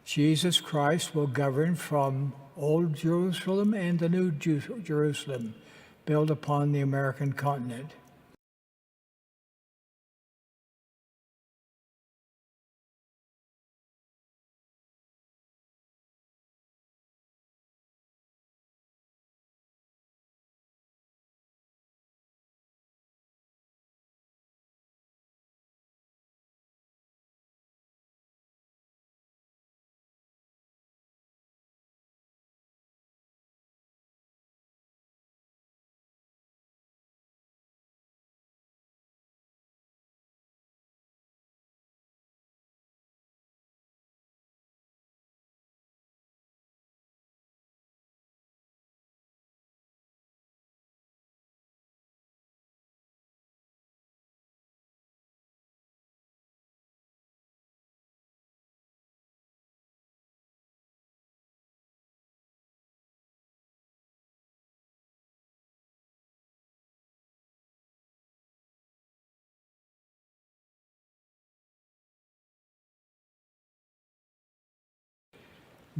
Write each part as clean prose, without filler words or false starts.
Jesus Christ will govern from Old Jerusalem and the New Jerusalem, built upon the American continent.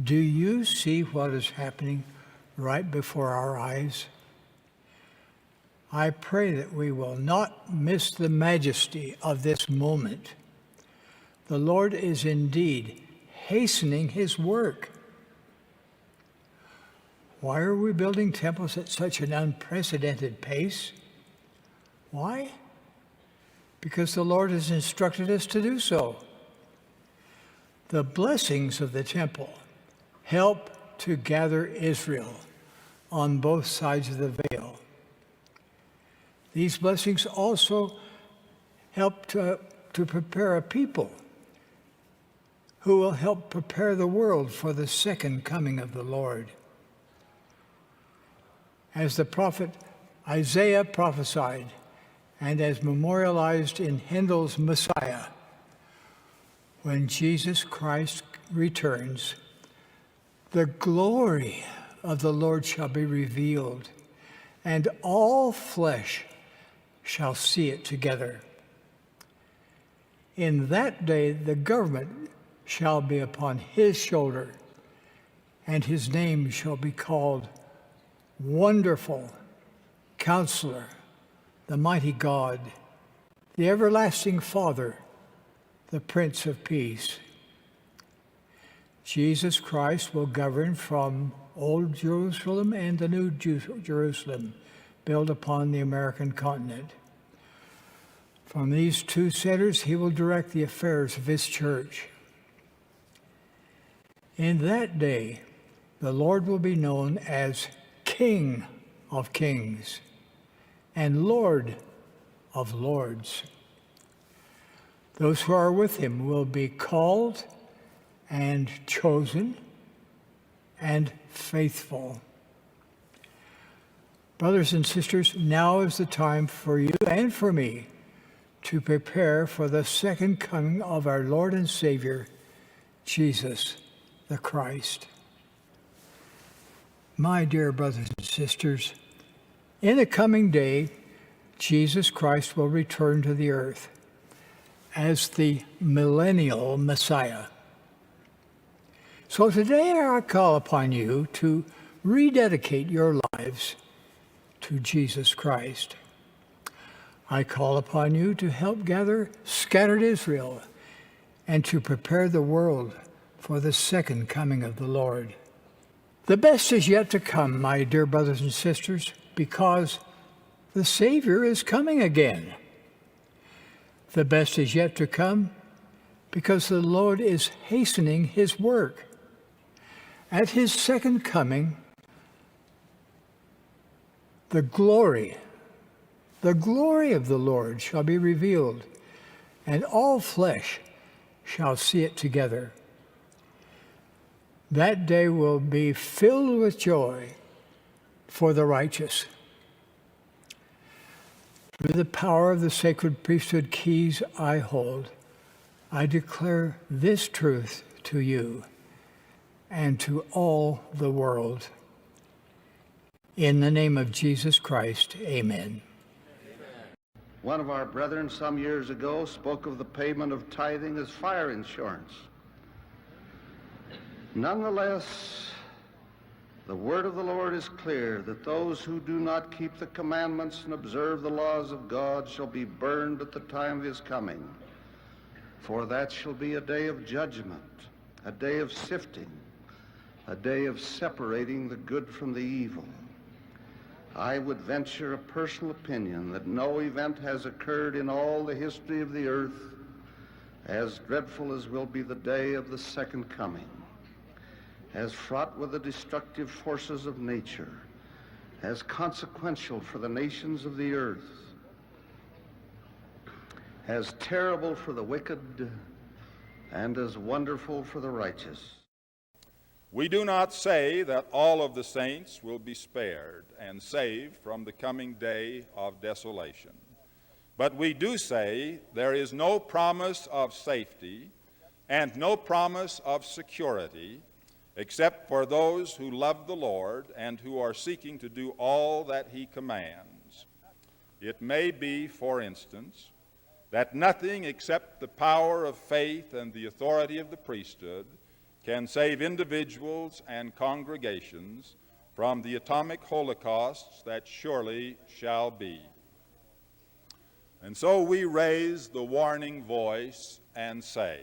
Do you see what is happening right before our eyes? I pray that we will not miss the majesty of this moment. The Lord is indeed hastening his work. Why are we building temples at such an unprecedented pace? Why? Because the Lord has instructed us to do so. The blessings of the temple help to gather Israel on both sides of the veil. These blessings also help to prepare a people who will help prepare the world for the second coming of the Lord. As the prophet Isaiah prophesied, and as memorialized in Handel's Messiah, when Jesus Christ returns, the glory of the Lord shall be revealed, and all flesh shall see it together. In that day the government shall be upon his shoulder, and his name shall be called Wonderful, Counselor, the Mighty God, the Everlasting Father, the Prince of Peace. Jesus Christ will govern from Old Jerusalem and the New Jerusalem, built upon the American continent. From these two centers, he will direct the affairs of his church. In that day, the Lord will be known as King of Kings and Lord of Lords. Those who are with him will be called and chosen and faithful. Brothers and sisters, now is the time for you and for me to prepare for the second coming of our Lord and Savior, Jesus the Christ. My dear brothers and sisters, in the coming day, Jesus Christ will return to the earth as the millennial Messiah. So today I call upon you to rededicate your lives to Jesus Christ. I call upon you to help gather scattered Israel and to prepare the world for the second coming of the Lord. The best is yet to come, my dear brothers and sisters, because the Savior is coming again. The best is yet to come because the Lord is hastening his work. At his second coming, the glory of the Lord shall be revealed, and all flesh shall see it together. That day will be filled with joy for the righteous. Through the power of the sacred priesthood keys I hold, I declare this truth to you and to all the world. In the name of Jesus Christ, amen. One of our brethren some years ago spoke of the payment of tithing as fire insurance. Nonetheless, the word of the Lord is clear that those who do not keep the commandments and observe the laws of God shall be burned at the time of his coming. For that shall be a day of judgment, a day of sifting, a day of separating the good from the evil. I would venture a personal opinion that no event has occurred in all the history of the earth as dreadful as will be the day of the second coming, as fraught with the destructive forces of nature, as consequential for the nations of the earth, as terrible for the wicked, and as wonderful for the righteous. We do not say that all of the saints will be spared and saved from the coming day of desolation. But we do say there is no promise of safety and no promise of security except for those who love the Lord and who are seeking to do all that he commands. It may be, for instance, that nothing except the power of faith and the authority of the priesthood can save individuals and congregations from the atomic holocausts that surely shall be. And so we raise the warning voice and say,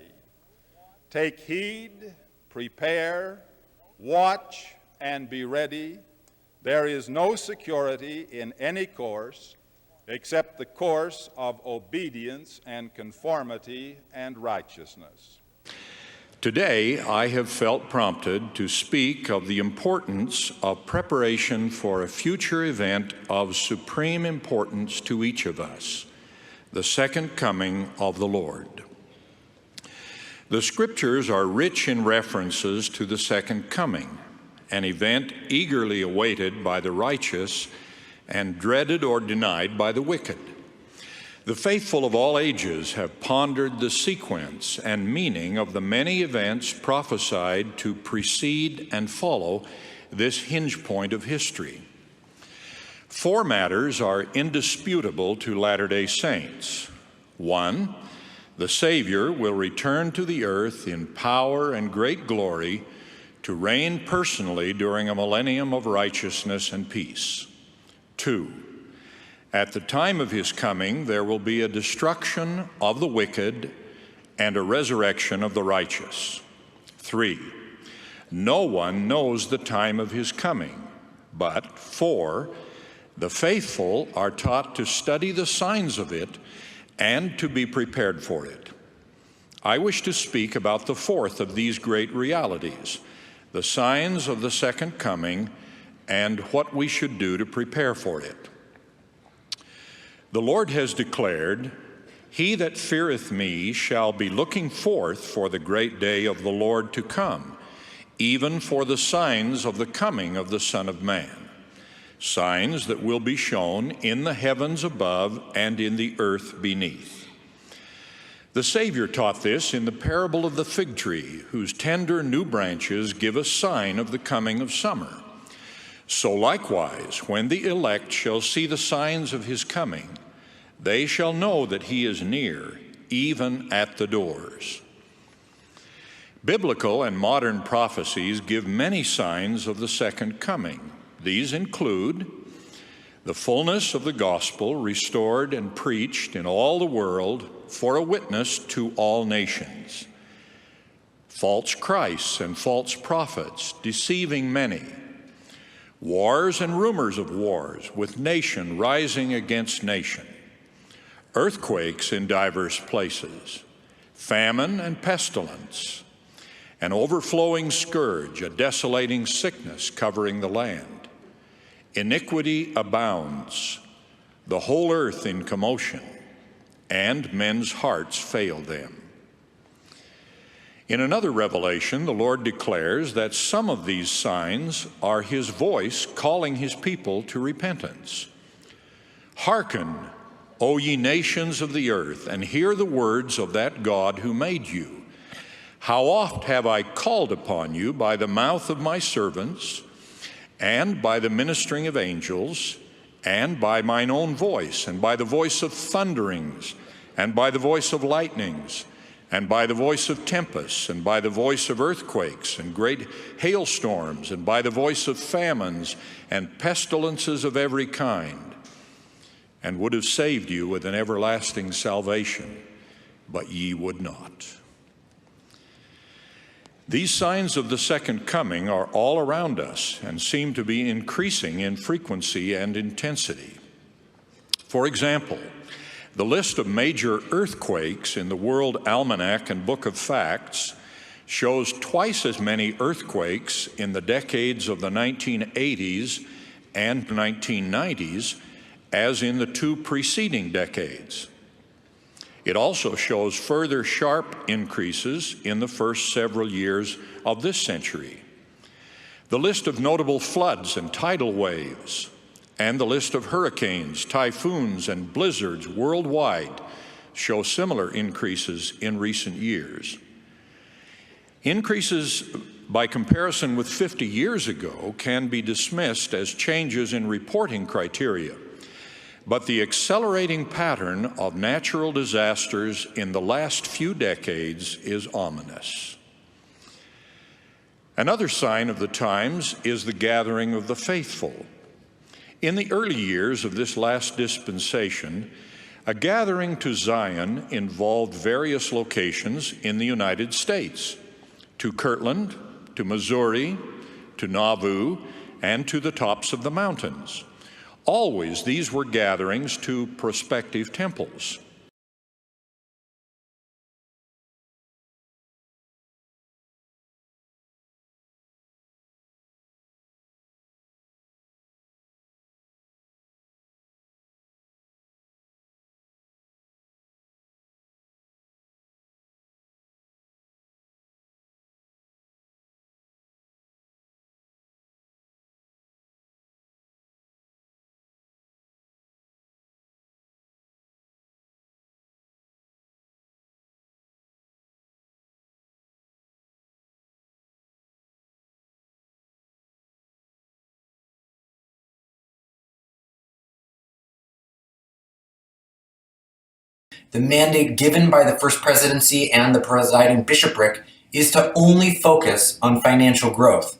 take heed, prepare, watch, and be ready. There is no security in any course except the course of obedience and conformity and righteousness. Today, I have felt prompted to speak of the importance of preparation for a future event of supreme importance to each of us, the second coming of the Lord. The Scriptures are rich in references to the second coming, an event eagerly awaited by the righteous and dreaded or denied by the wicked. The faithful of all ages have pondered the sequence and meaning of the many events prophesied to precede and follow this hinge point of history. Four matters are indisputable to Latter-day Saints. One, the Savior will return to the earth in power and great glory to reign personally during a millennium of righteousness and peace. Two, at the time of his coming, there will be a destruction of the wicked and a resurrection of the righteous. Three, no one knows the time of his coming, but four, the faithful are taught to study the signs of it and to be prepared for it. I wish to speak about the fourth of these great realities, the signs of the second coming and what we should do to prepare for it. The Lord has declared, "He that feareth me shall be looking forth for the great day of the Lord to come, even for the signs of the coming of the Son of Man, signs that will be shown in the heavens above and in the earth beneath." The Savior taught this in the parable of the fig tree, whose tender new branches give a sign of the coming of summer. So likewise, when the elect shall see the signs of his coming, they shall know that he is near, even at the doors. Biblical and modern prophecies give many signs of the second coming. These include the fullness of the gospel restored and preached in all the world for a witness to all nations, false Christs and false prophets deceiving many, wars and rumors of wars, with nation rising against nation, earthquakes in diverse places, famine and pestilence, an overflowing scourge, a desolating sickness covering the land. Iniquity abounds, the whole earth in commotion, and men's hearts fail them. In another revelation, the Lord declares that some of these signs are his voice calling his people to repentance. Hearken, O ye nations of the earth, and hear the words of that God who made you. How oft have I called upon you by the mouth of my servants, and by the ministering of angels, and by mine own voice, and by the voice of thunderings, and by the voice of lightnings, and by the voice of tempests, and by the voice of earthquakes, and great hailstorms, and by the voice of famines, and pestilences of every kind, and would have saved you with an everlasting salvation, but ye would not. These signs of the second coming are all around us and seem to be increasing in frequency and intensity. For example, the list of major earthquakes in the World Almanac and Book of Facts shows twice as many earthquakes in the decades of the 1980s and 1990s as in the two preceding decades. It also shows further sharp increases in the first several years of this century. The list of notable floods and tidal waves, and the list of hurricanes, typhoons, and blizzards worldwide show similar increases in recent years. Increases by comparison with 50 years ago can be dismissed as changes in reporting criteria, but the accelerating pattern of natural disasters in the last few decades is ominous. Another sign of the times is the gathering of the faithful. In the early years of this last dispensation, a gathering to Zion involved various locations in the United States, to Kirtland, to Missouri, to Nauvoo, and to the tops of the mountains. Always these were gatherings to prospective temples. The mandate given by the First Presidency and the presiding bishopric is to only focus on financial growth.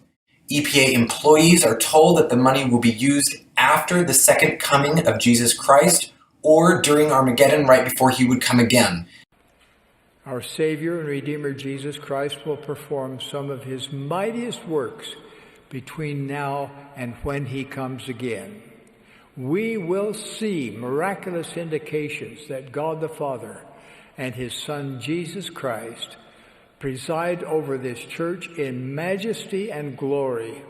EPA employees are told that the money will be used after the second coming of Jesus Christ or during Armageddon right before he would come again. Our Savior and Redeemer Jesus Christ will perform some of his mightiest works between now and when he comes again. We will see miraculous indications that God the Father and his Son Jesus Christ preside over this church in majesty and glory.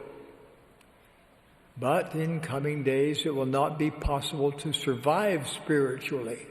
But in coming days it will not be possible to survive spiritually.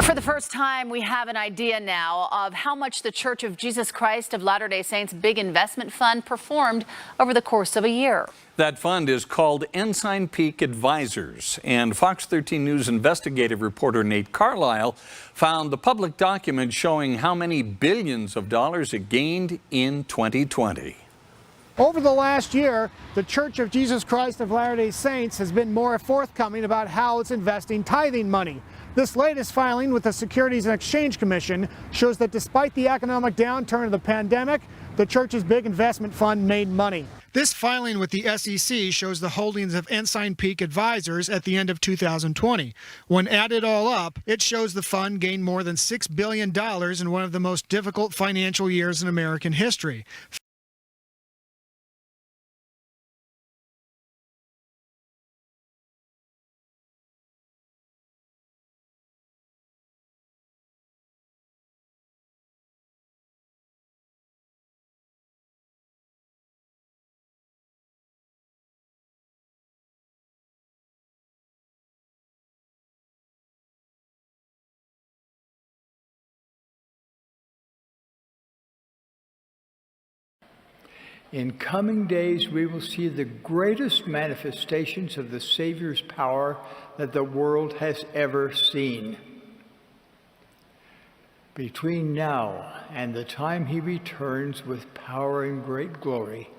For the first time, we have an idea now of how much the Church of Jesus Christ of Latter-day Saints Big Investment Fund performed over the course of a year. That fund is called Ensign Peak Advisors, and Fox 13 News investigative reporter Nate Carlisle found the public document showing how many billions of dollars it gained in 2020. Over the last year, the Church of Jesus Christ of Latter-day Saints has been more forthcoming about how it's investing tithing money. This latest filing with the Securities and Exchange Commission shows that despite the economic downturn of the pandemic, the church's big investment fund made money. This filing with the SEC shows the holdings of Ensign Peak Advisors at the end of 2020. When added all up, it shows the fund gained more than $6 billion in one of the most difficult financial years in American history. In coming days, we will see the greatest manifestations of the Savior's power that the world has ever seen. Between now and the time he returns with power and great glory,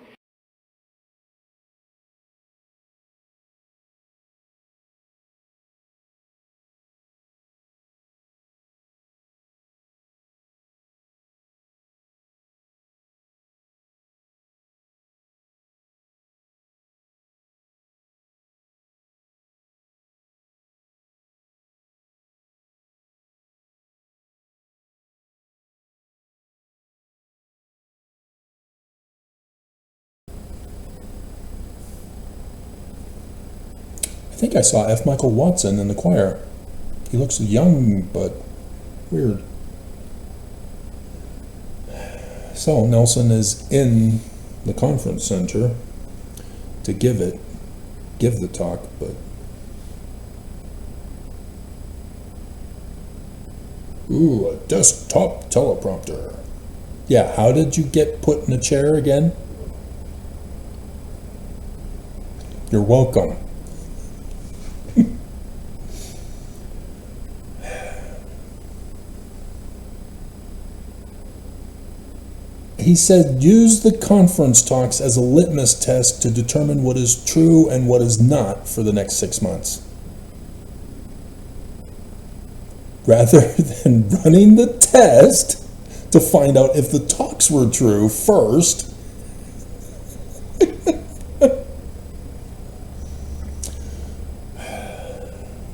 I think I saw F. Michael Watson in the choir. He looks young, but weird. So Nelson is in the conference center to give the talk, but ooh, a desktop teleprompter. Yeah, how did you get put in a chair again? You're welcome. He said, use the conference talks as a litmus test to determine what is true and what is not for the next 6 months. Rather than running the test to find out if the talks were true first.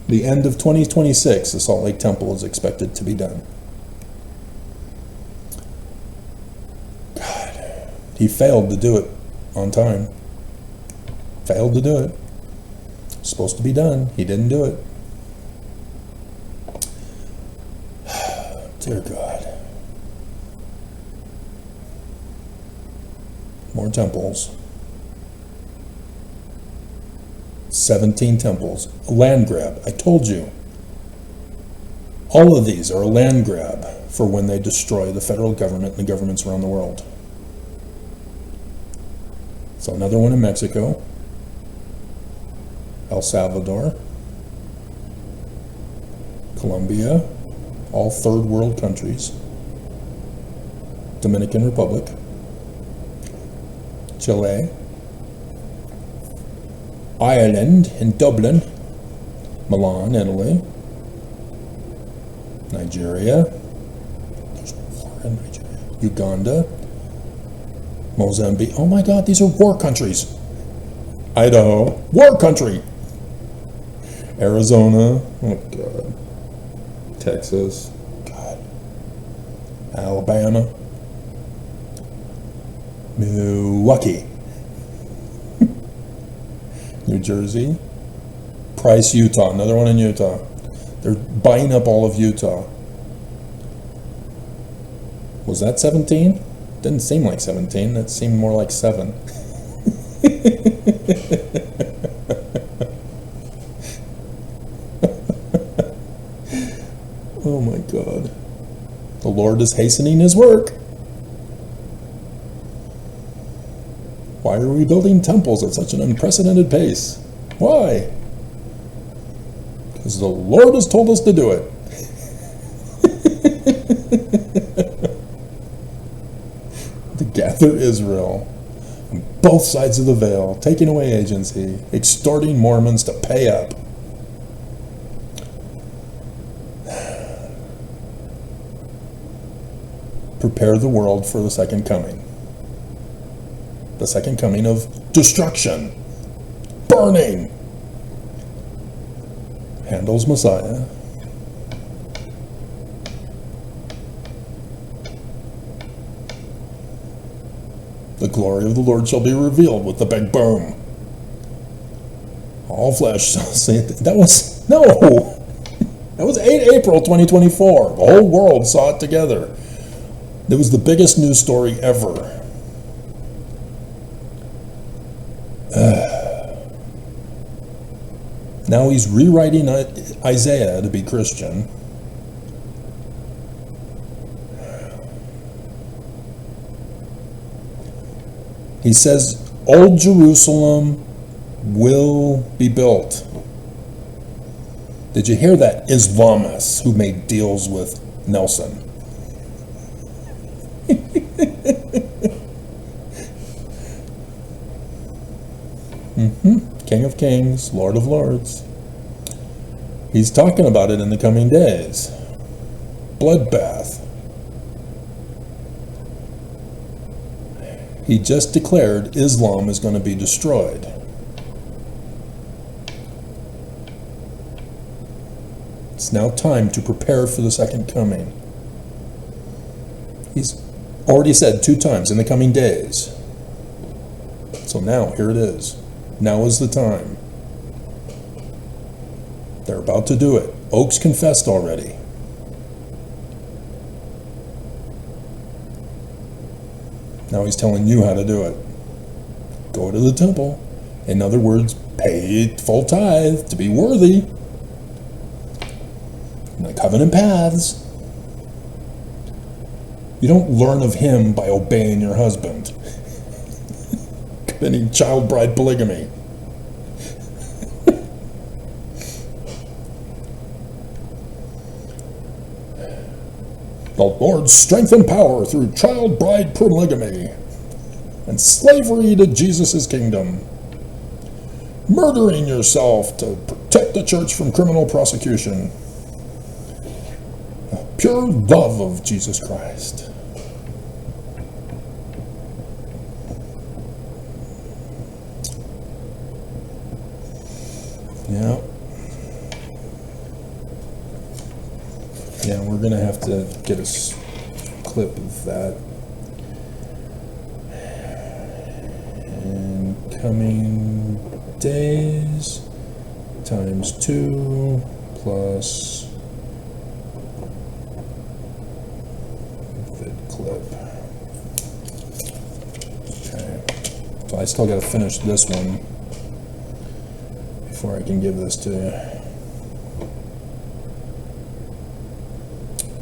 The end of 2026, the Salt Lake Temple is expected to be done. He failed to do it on time. Failed to do it. Supposed to be done. He didn't do it. Dear God. More temples. 17 temples. A land grab. I told you. All of these are a land grab for when they destroy the federal government and the governments around the world. So another one in Mexico, El Salvador, Colombia, all third world countries, Dominican Republic, Chile, Ireland in Dublin, Milan, Italy, Nigeria, there's war in Nigeria, Uganda, Mozambique. Oh my God, these are war countries. Idaho, war country. Arizona, oh God. Texas, God. Alabama. Milwaukee. New Jersey. Price, Utah, another one in Utah. They're buying up all of Utah. Was that 17? Didn't seem like 17, that seemed more like 7. Oh my God. The Lord is hastening his work. Why are we building temples at such an unprecedented pace? Why? Because the Lord has told us to do it. To gather Israel on both sides of the veil, taking away agency, extorting Mormons to pay up. Prepare the world for the second coming. The second coming of destruction, burning. Handel's Messiah. The glory of the Lord shall be revealed with the big boom. All flesh shall see it. That was 8 April 2024. The whole world saw it together. It was the biggest news story ever. Now he's rewriting Isaiah to be Christian. He says Old Jerusalem will be built. Did you hear that, Islamist who made deals with Nelson? King of Kings, Lord of Lords. He's talking about it in the coming days. Bloodbath. He just declared Islam is going to be destroyed. It's now time to prepare for the second coming. He's already said 2 times, in the coming days. So now, here it is. Now is the time. They're about to do it. Oaks confessed already. Now he's telling you how to do it. Go to the temple. In other words, pay full tithe to be worthy. And the covenant paths. You don't learn of him by obeying your husband. Committing child bride polygamy. The Lord's strength and power through child bride polygamy and slavery to Jesus' kingdom. Murdering yourself to protect the church from criminal prosecution. The pure love of Jesus Christ. Yeah. Yeah, we're going to have to get a clip of that. And coming days times 2 plus vid clip. Okay. So I still got to finish this one before I can give this to you.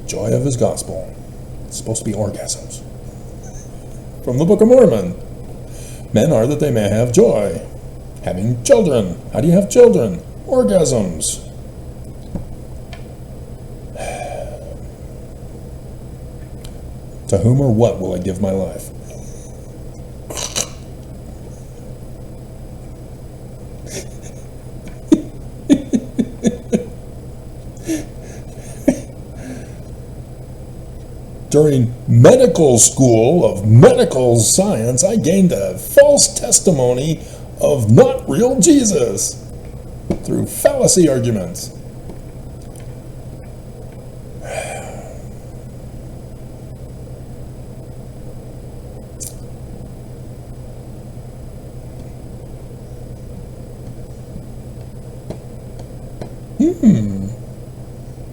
Joy of his gospel. It's supposed to be orgasms. From the Book of Mormon. Men are that they may have joy. Having children. How do you have children? Orgasms. To whom or what will I give my life? During medical school of medical science, I gained a false testimony of not real Jesus through fallacy arguments.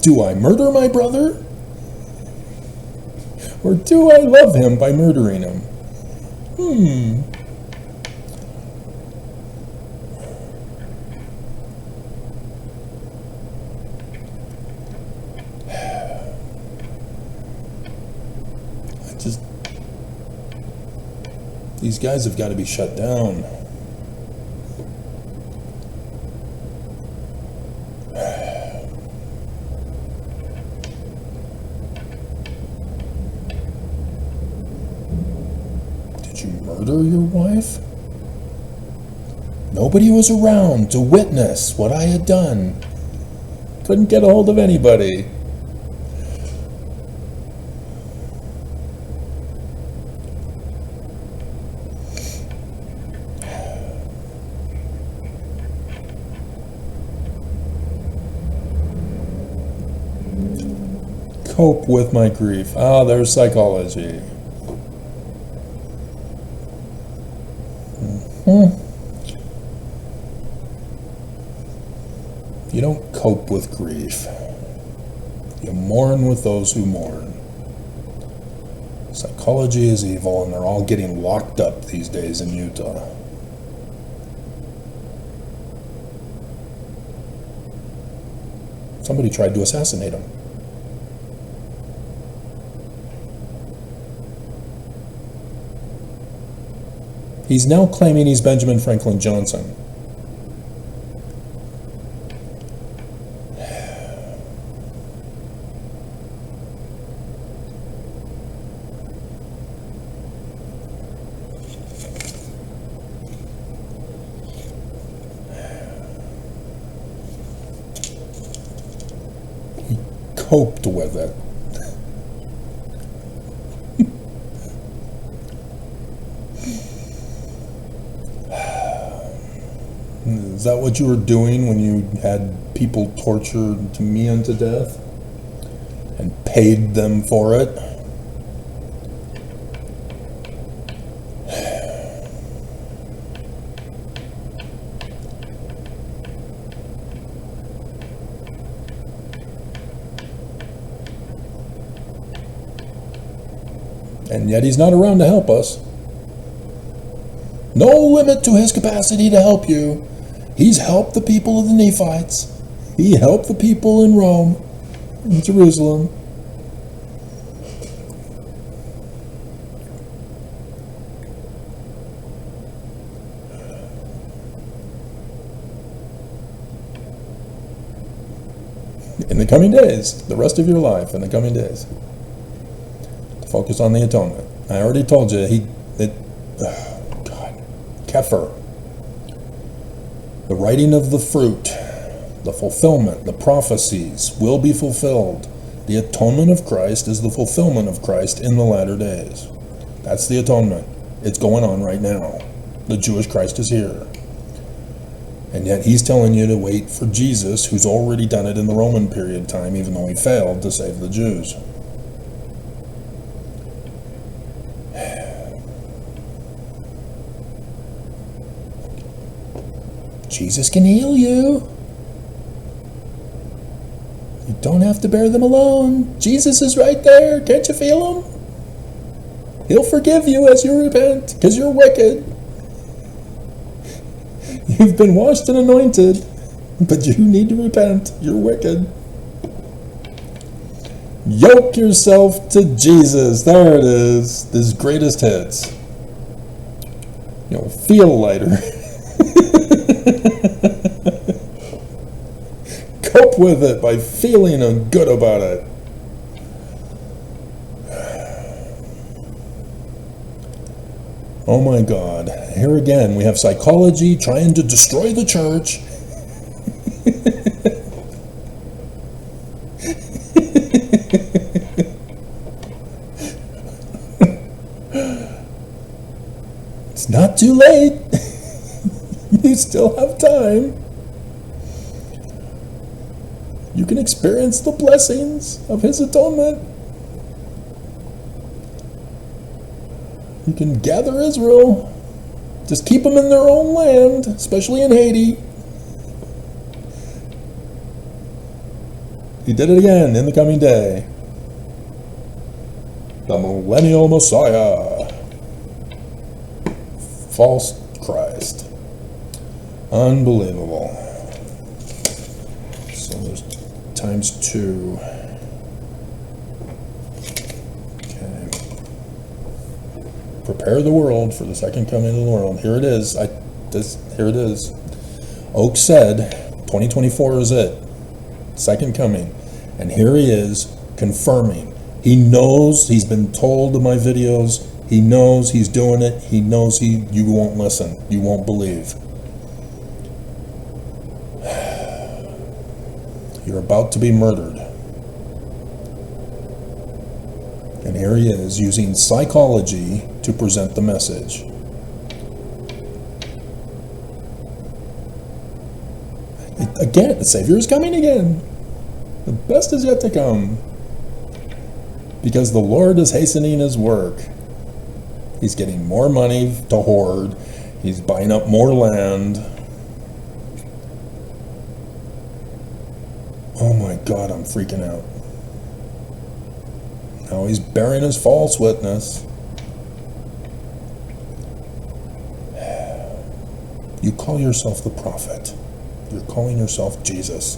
Do I murder my brother? Or do I love him by murdering him? These guys have got to be shut down. Murder your wife? Nobody was around to witness what I had done. Couldn't get a hold of anybody. Cope with my grief. Ah, there's psychology. You don't cope with grief. You mourn with those who mourn. Psychology is evil, and they're all getting locked up these days in Utah. Somebody tried to assassinate him. He's now claiming he's Benjamin Franklin Johnson. He coped with it. Is that what you were doing when you had people tortured to me unto death and paid them for it? And yet he's not around to help us. No limit to his capacity to help you. He's helped the people of the Nephites. He helped the people in Rome, in Jerusalem. In the coming days, the rest of your life, in the coming days, to focus on the atonement. I already told you, Kepher, the writing of the fruit, the fulfillment, the prophecies will be fulfilled. The atonement of Christ is the fulfillment of Christ in the latter days. That's the atonement. It's going on right now. The Jewish Christ is here. And yet he's telling you to wait for Jesus, who's already done it in the Roman period time, even though he failed to save the Jews. Jesus can heal you. You don't have to bear them alone. Jesus is right there. Can't you feel him? He'll forgive you as you repent, because you're wicked. You've been washed and anointed, but you need to repent. You're wicked. Yoke yourself to Jesus. There it is. His greatest hits. You'll feel lighter. Cope with it by feeling good about it. Oh my God. Here again, we have psychology trying to destroy the church. It's not too late. You still have time. You can experience the blessings of his atonement. You can gather Israel. Just keep them in their own land, especially in Haiti. He did it again in the coming day. The millennial Messiah. False Christ. Unbelievable. So there's ×2. Prepare the world for the second coming of the world. Here it is. Here it is. Oak said 2024 is it. Second coming. And here he is confirming. He knows, he's been told in my videos, he knows he's doing it. He knows you won't listen. You won't believe. You're about to be murdered. And here he is using psychology to present the message. Again, the Savior is coming again. The best is yet to come. Because the Lord is hastening his work. He's getting more money to hoard. He's buying up more land. Oh my God, I'm freaking out. Now he's bearing his false witness. You call yourself the prophet. You're calling yourself Jesus.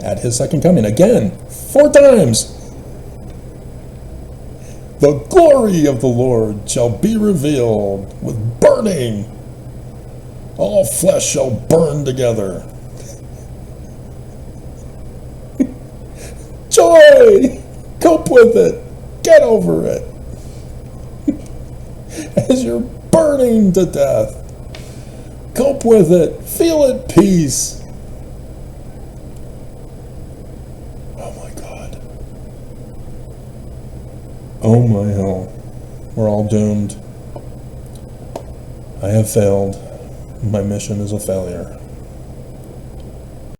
At his second coming, again, 4 times. The glory of the Lord shall be revealed with burning. All flesh shall burn together. Joy! Cope with it. Get over it. As you're burning to death, cope with it. Feel at peace. Oh my God. Oh my hell. We're all doomed. I have failed. My mission is a failure.